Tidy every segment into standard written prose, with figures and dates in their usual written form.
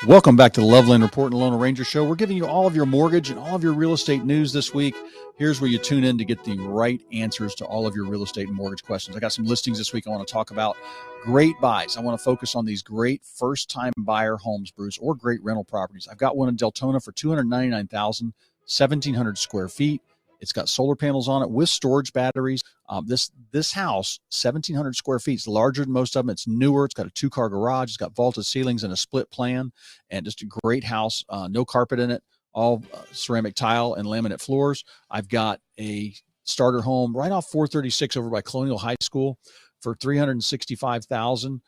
Welcome back to the Loveland Report and Lone Ranger Show. We're giving you all of your mortgage and all of your real estate news this week. Here's where you tune in to get the right answers to all of your real estate and mortgage questions. I got some listings this week I want to talk about. Great buys. I want to focus on these great first-time buyer homes, Bruce, or great rental properties. I've got one in Deltona for $299,000, 1,700 square feet. It's got solar panels on it with storage batteries. This house, 1,700 square feet, is larger than most of them. It's newer. It's got a 2-car garage. It's got vaulted ceilings and a split plan, and just a great house. No carpet in it, all ceramic tile and laminate floors. I've got a starter home right off 436 over by Colonial High School for $365,000.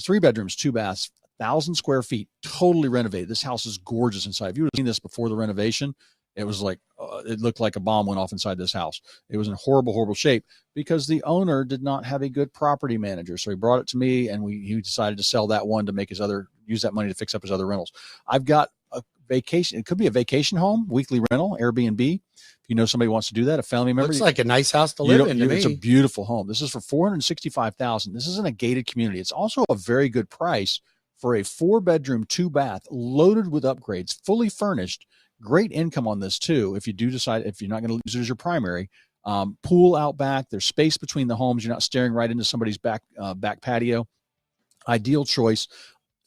3 bedrooms, 2 baths, 1,000 square feet, totally renovated. This house is gorgeous inside. If you would have seen this before the renovation, it was like, it looked like a bomb went off inside this house. It was in horrible, horrible shape because the owner did not have a good property manager. So he brought it to me, and he decided to sell that one to make use that money to fix up his other rentals. I've got a vacation. It could be a vacation home, weekly rental, Airbnb. If you know somebody wants to do that, a family member. Looks like a nice house to live in to me. It's a beautiful home. This is for $465,000. This is in a gated community. It's also a very good price for a 4-bedroom, 2-bath, loaded with upgrades, fully furnished. Great income on this too. If you do decide, if you're not going to use it as your primary, pool out back, there's space between the homes. You're not staring right into somebody's back patio. Ideal choice.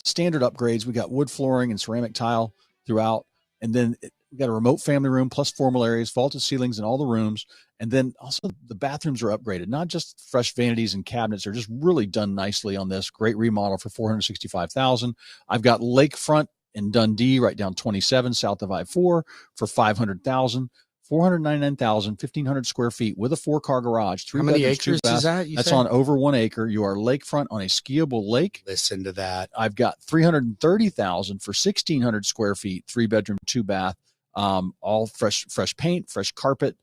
Standard upgrades. We got wood flooring and ceramic tile throughout. And then we got a remote family room plus formal areas, vaulted ceilings in all the rooms. And then also the bathrooms are upgraded, not just fresh vanities and cabinets. They're just really done nicely on this. Great remodel for $465,000. I've got lakefront in Dundee, right down 27 south of I-4 for $500,000, $499,000, 1,500 square feet with a 4-car garage. How many acres is that? That's on over 1 acre. You are lakefront on a skiable lake. Listen to that. I've got $330,000 for 1,600 square feet, 3-bedroom, 2-bath, all fresh paint, fresh carpet.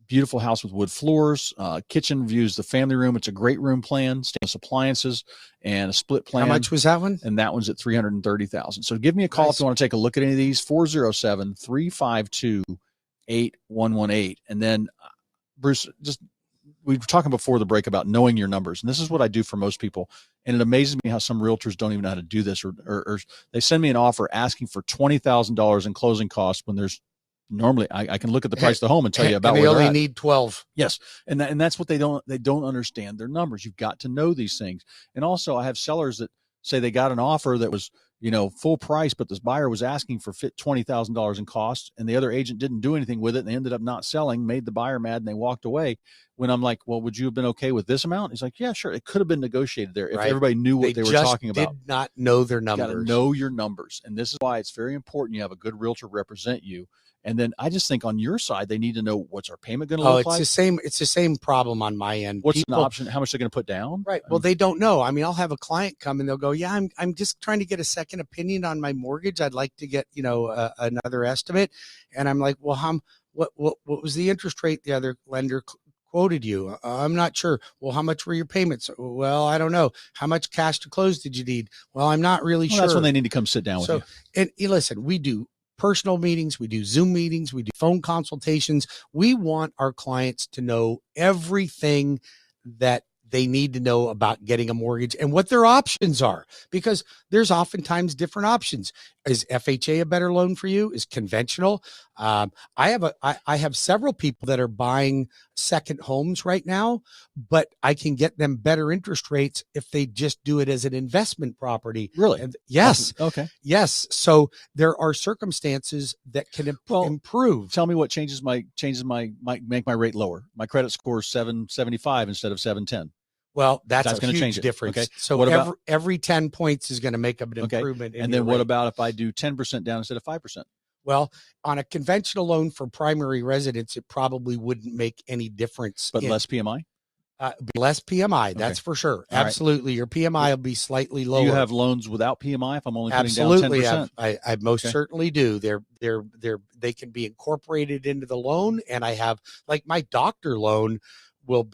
Beautiful house with wood floors, kitchen views the family room. It's a great room plan, stainless appliances, and a split plan. How much was that one? And that one's at $330,000. So give me a call if you want to take a look at any of these, 407-352-8118. And then, Bruce, we were talking before the break about knowing your numbers. And this is what I do for most people. And it amazes me how some realtors don't even know how to do this, or they send me an offer asking for $20,000 in closing costs when there's normally I can look at the price of the home and tell you about where they only need 12. Yes. And that's what they don't understand their numbers. You've got to know these things. And also I have sellers that say they got an offer that was, full price, but this buyer was asking for $20,000 in costs, and the other agent didn't do anything with it. And they ended up not selling, made the buyer mad, and they walked away. When I'm like, well, would you have been okay with this amount? He's like, yeah, sure. It could have been negotiated there if everybody knew what they were talking about. They did not know their numbers. You got to know your numbers. And this is why it's very important you have a good realtor represent you. And then I just think on your side, they need to know, what's our payment going to look like? It's the same problem on my end. What's an option? How much they're going to put down? Right. Well, they don't know. I mean, I'll have a client come and they'll go, yeah, I'm just trying to get a second opinion on my mortgage. I'd like to get, another estimate. And I'm like, well, what was the interest rate the other lender quoted you? I'm not sure. Well, how much were your payments? Well, I don't know. How much cash to close did you need? Well, I'm not really sure. That's when they need to come sit down with you. And listen, we do personal meetings, we do Zoom meetings, we do phone consultations. We want our clients to know everything that they need to know about getting a mortgage and what their options are, because there's oftentimes different options. Is FHA a better loan for you? Is conventional? I have several people that are buying second homes right now, but I can get them better interest rates if they just do it as an investment property. Really? And yes. Okay. Yes. So there are circumstances that can improve. Tell me what might make my rate lower. My credit score is 775 instead of 710. Well, that's going to change difference. Okay. So every 10 points is going to make an improvement. And then what about if I do 10% down instead of 5%? Well, on a conventional loan for primary residence, it probably wouldn't make any difference. But less PMI? Less PMI, that's for sure. All absolutely. Right. Your PMI will be slightly lower. Do you have loans without PMI if I'm only putting down 10%? I most certainly do. They can be incorporated into the loan. And I have, like, my doctor loan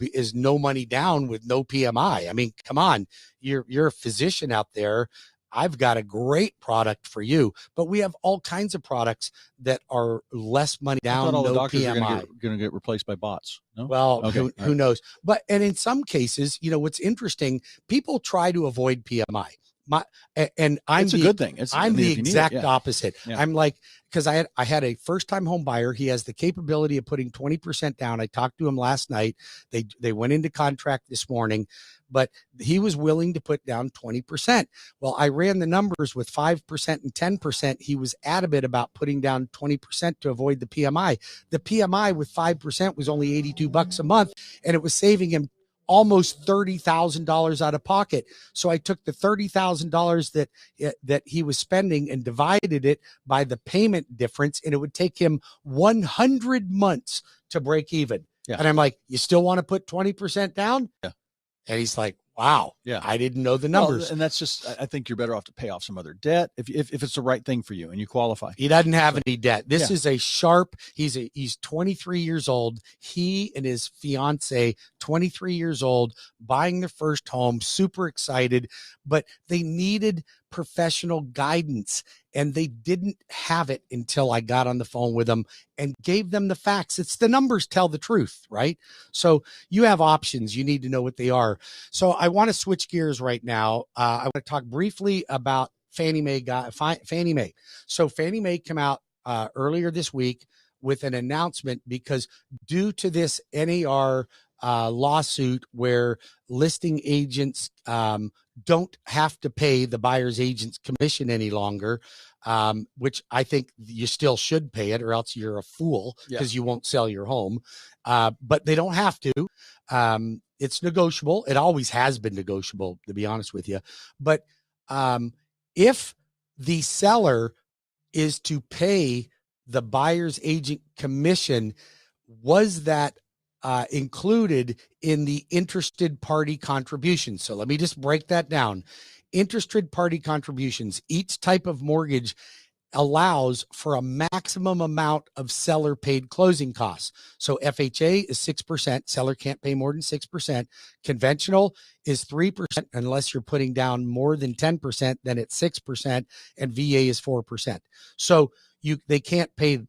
is no money down with no PMI. I mean, come on, you're a physician out there. I've got a great product for you, but we have all kinds of products that are less money down. I thought all no the doctors PMI. are going to get replaced by bots. No? Well, who knows? And in some cases, what's interesting, people try to avoid PMI. I'm it's a good thing. I'm the exact yeah. opposite. Yeah. I'm like, because I had a first time home buyer. He has the capability of putting 20% down. I talked to him last night. They went into contract this morning, but he was willing to put down 20%. Well, I ran the numbers with 5% and 10%. He was adamant about putting down 20% to avoid the PMI. The PMI with 5% was only $82 a month, and it was saving him almost $30,000 out of pocket. So I took the $30,000 that he was spending and divided it by the payment difference, and it would take him 100 months to break even. Yeah. And I'm like, you still want to put 20% down? Yeah. And he's like, wow, yeah, I didn't know the numbers. Well, and that's just, I think you're better off to pay off some other debt if it's the right thing for you and you qualify. He doesn't have any debt. This is a sharp, he's 23 years old. He and his fiance, 23 years old, buying their first home, super excited, but they needed professional guidance and they didn't have it until I got on the phone with them and gave them the facts. It's the numbers tell the truth, right? So you have options. You need to know what they are. So I want to switch gears right now. I want to talk briefly about Fannie Mae. So Fannie Mae came out earlier this week with an announcement because due to this NAR lawsuit where listing agents don't have to pay the buyer's agent's commission any longer, which I think you still should pay it or else you're a fool because you won't sell your home. But they don't have to. It's negotiable. It always has been negotiable, to be honest with you. But if the seller is to pay the buyer's agent commission, was that included in the interested party contributions? So let me just break that down. Interested party contributions, each type of mortgage allows for a maximum amount of seller paid closing costs. So FHA is 6%. Seller can't pay more than 6%. Conventional is 3% unless you're putting down more than 10%, then it's 6%, and VA is 4%. So they can't pay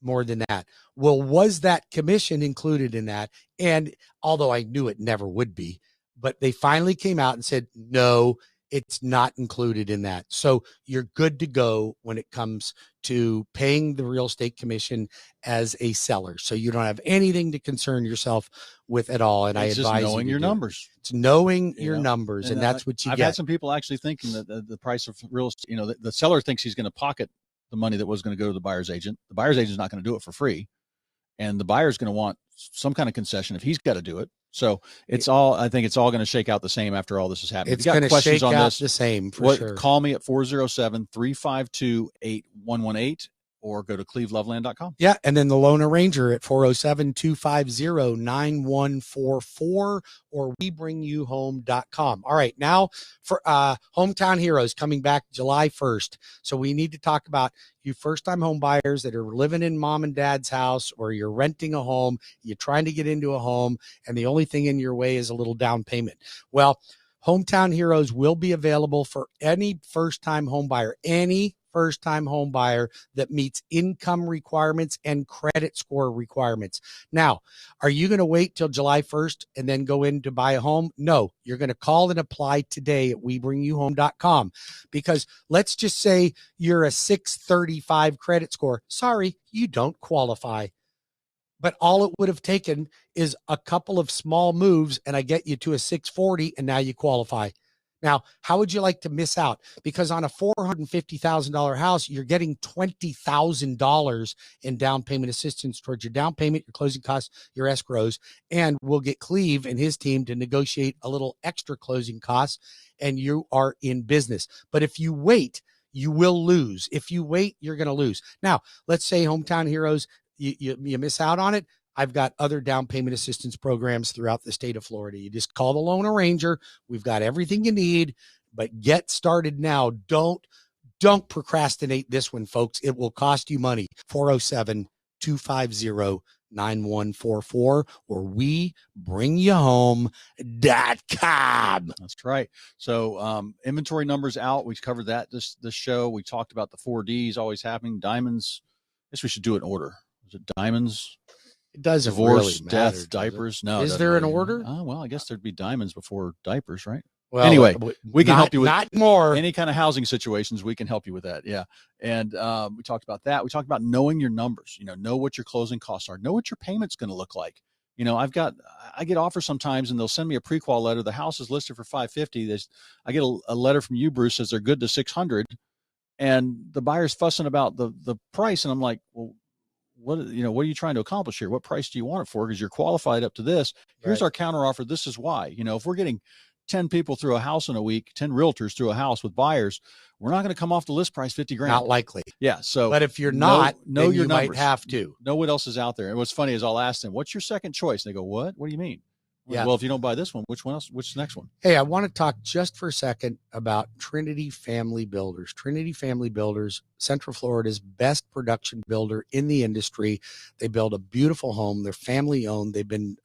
more than that. Well, was that commission included in that? And although I knew it never would be, but they finally came out and said, no, it's not included in that. So you're good to go when it comes to paying the real estate commission as a seller. So you don't have anything to concern yourself with at all. And it's I advise just knowing your numbers. It's knowing your numbers, and that's what you I've get. had some people actually thinking that the price of real estate, the seller thinks he's going to pocket the money that was going to go to the buyer's agent. The buyer's agent is not going to do it for free. And the buyer's going to want some kind of concession if he's got to do it. So I think it's all going to shake out the same after all this is happening. It's going to shake out the same for sure. Call me at 407-352-8118 or go to cleveloveland.com. Yeah. And then the loan arranger at 407-250-9144 or webringyouhome.com. All right. Now for Hometown Heroes coming back July 1st. So we need to talk about you first-time home buyers that are living in mom and dad's house, or you're renting a home, you're trying to get into a home, and the only thing in your way is a little down payment. Well, Hometown Heroes will be available for any first-time home buyer, that meets income requirements and credit score requirements. Now, are you going to wait till July 1st and then go in to buy a home? No, you're going to call and apply today at webringyouhome.com, because let's just say you're a 635 credit score. Sorry, you don't qualify. But all it would have taken is a couple of small moves and I get you to a 640 and now you qualify. Now, how would you like to miss out? Because on a $450,000 house, you're getting $20,000 in down payment assistance towards your down payment, your closing costs, your escrows, and we'll get Cleve and his team to negotiate a little extra closing costs, and you are in business. But if you wait, you will lose. If you wait, you're going to lose. Now, let's say Hometown Heroes, you miss out on it. I've got other down payment assistance programs throughout the state of Florida. You just call the loan arranger. We've got everything you need, but get started now. Don't procrastinate this one, folks. It will cost you money. 407-250-9144 or webringyouhome.com. That's right. So inventory numbers out. We covered that this show. We talked about the 4Ds always happening. Diamonds. I guess we should do it in order. Is it diamonds? It doesn't divorce, really matter, death, diapers. No. Is there an order? Well, I guess there'd be diamonds before diapers, right? Well, anyway, we can help you with not more. Any kind of housing situations. We can help you with that. Yeah. And we talked about that. We talked about knowing your numbers, know what your closing costs are, know what your payment's going to look like. I get offers sometimes and they'll send me a pre-qual letter. The house is listed for $550. I get a letter from you, Bruce, says they're good to $600, and the buyer's fussing about the price. And I'm like, well, what are you trying to accomplish here? What price do you want it for? Because you're qualified up to this. Here's our counter offer. This is why. If we're getting 10 people through a house in a week, 10 realtors through a house with buyers, we're not going to come off the list price $50,000. Not likely. Yeah. So, but if you're not, know your numbers. Might have to know what else is out there. And what's funny is I'll ask them, "What's your second choice?" And they go, "What? What do you mean?" Yeah. Well, if you don't buy this one, which one else? Which next one? Hey, I want to talk just for a second about Trinity Family Builders. Trinity Family Builders, Central Florida's best production builder in the industry. They build a beautiful home. They're family owned. They've been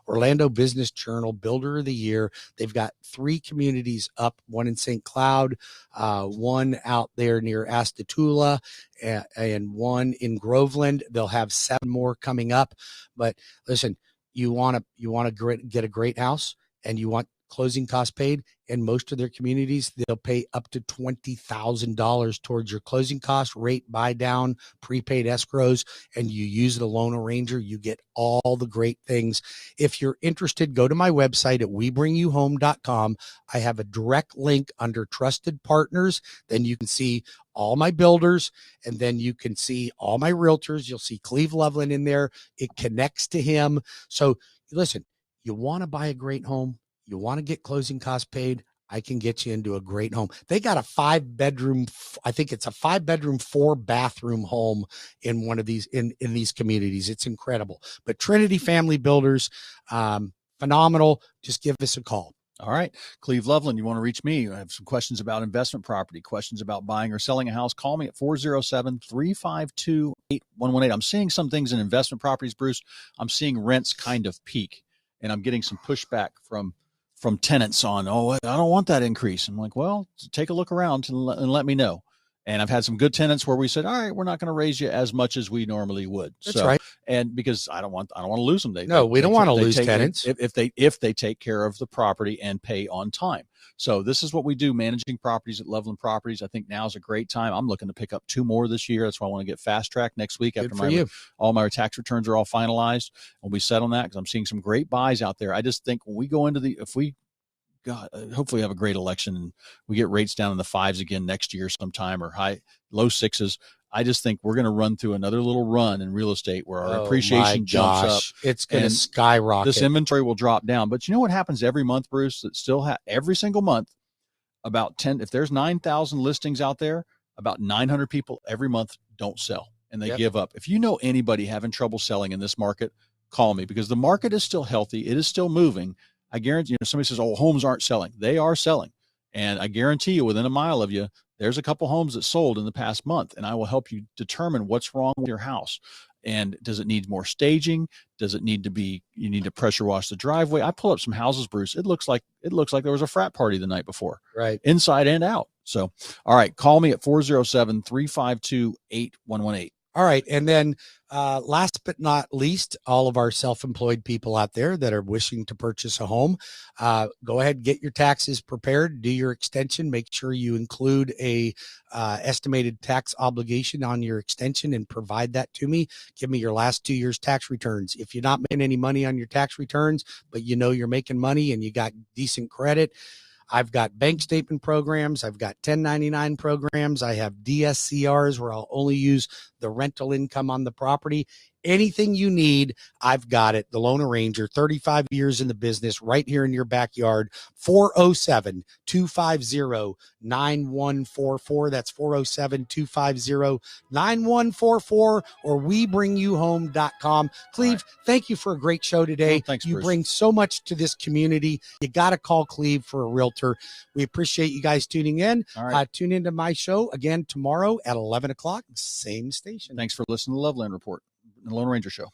Orlando Business Journal Builder of the Year. They've got 3 communities up, one in St. Cloud, one out there near Astatula, and one in Groveland. They'll have 7 more coming up. But listen, you want to get a great house and you want closing costs paid. In most of their communities, they'll pay up to $20,000 towards your closing cost, rate, buy down, prepaid escrows, and you use the loan arranger. You get all the great things. If you're interested, go to my website at webringyouhome.com. I have a direct link under Trusted Partners. Then you can see all my builders, and then you can see all my realtors. You'll see Cleve Loveland in there. It connects to him. So listen, you want to buy a great home, you want to get closing costs paid, I can get you into a great home. They got a 5-bedroom, I think it's a 5-bedroom, 4-bathroom home in one of these, in these communities. It's incredible. But Trinity Family Builders, phenomenal. Just give us a call. All right. Cleve Loveland, you want to reach me? I have some questions about investment property, questions about buying or selling a house. Call me at 407-352-8118. I'm seeing some things in investment properties, Bruce. I'm seeing rents kind of peak, and I'm getting some pushback from tenants on, I don't want that increase. I'm like, well, take a look around and let me know. And I've had some good tenants where we said, all right, we're not going to raise you as much as we normally would. That's right. And because I don't want to lose them. We don't want to lose tenants if they take care of the property and pay on time. So this is what we do, managing properties at Loveland Properties. I think now is a great time. I'm looking to pick up 2 more this year. That's why I want to get fast track next week after all my tax returns are all finalized. We'll be set on that because I'm seeing some great buys out there. I just think when we go into hopefully have a great election and we get rates down in the 5s again next year sometime, or low 6s. I just think we're going to run through another little run in real estate where our appreciation jumps up. It's going to skyrocket. This inventory will drop down. But you know what happens every month, Bruce? That still every single month, about 10. If there's 9,000 listings out there, about 900 people every month don't sell and they give up. If you know anybody having trouble selling in this market, call me, because the market is still healthy. It is still moving. I guarantee somebody says, homes aren't selling. They are selling. And I guarantee you within a mile of you, there's a couple homes that sold in the past month, and I will help you determine what's wrong with your house. And does it need more staging? Does it need to you need to pressure wash the driveway? I pull up some houses, Bruce. It looks like there was a frat party the night before, right? Inside and out. So, all right, call me at 407-352-8118. All right. And then last but not least, all of our self-employed people out there that are wishing to purchase a home, go ahead, get your taxes prepared, do your extension, make sure you include a estimated tax obligation on your extension and provide that to me. Give me your last 2 years tax returns. If you're not making any money on your tax returns, but you're making money and you got decent credit, I've got bank statement programs. I've got 1099 programs. I have DSCRs where I'll only use the rental income on the property. Anything you need, I've got it. The Loan Arranger, 35 years in the business, right here in your backyard. 407-250-9144. That's 407-250-9144, or webringyouhome.com. Cleve, right. Thank you for a great show today. Well, thanks, you Bruce. Bring so much to this community. You got to call Cleve for a realtor. We appreciate you guys tuning in. All right. Tune into my show again tomorrow at 11 o'clock, same station. Thanks for listening to Loveland Report, the Lone Ranger Show.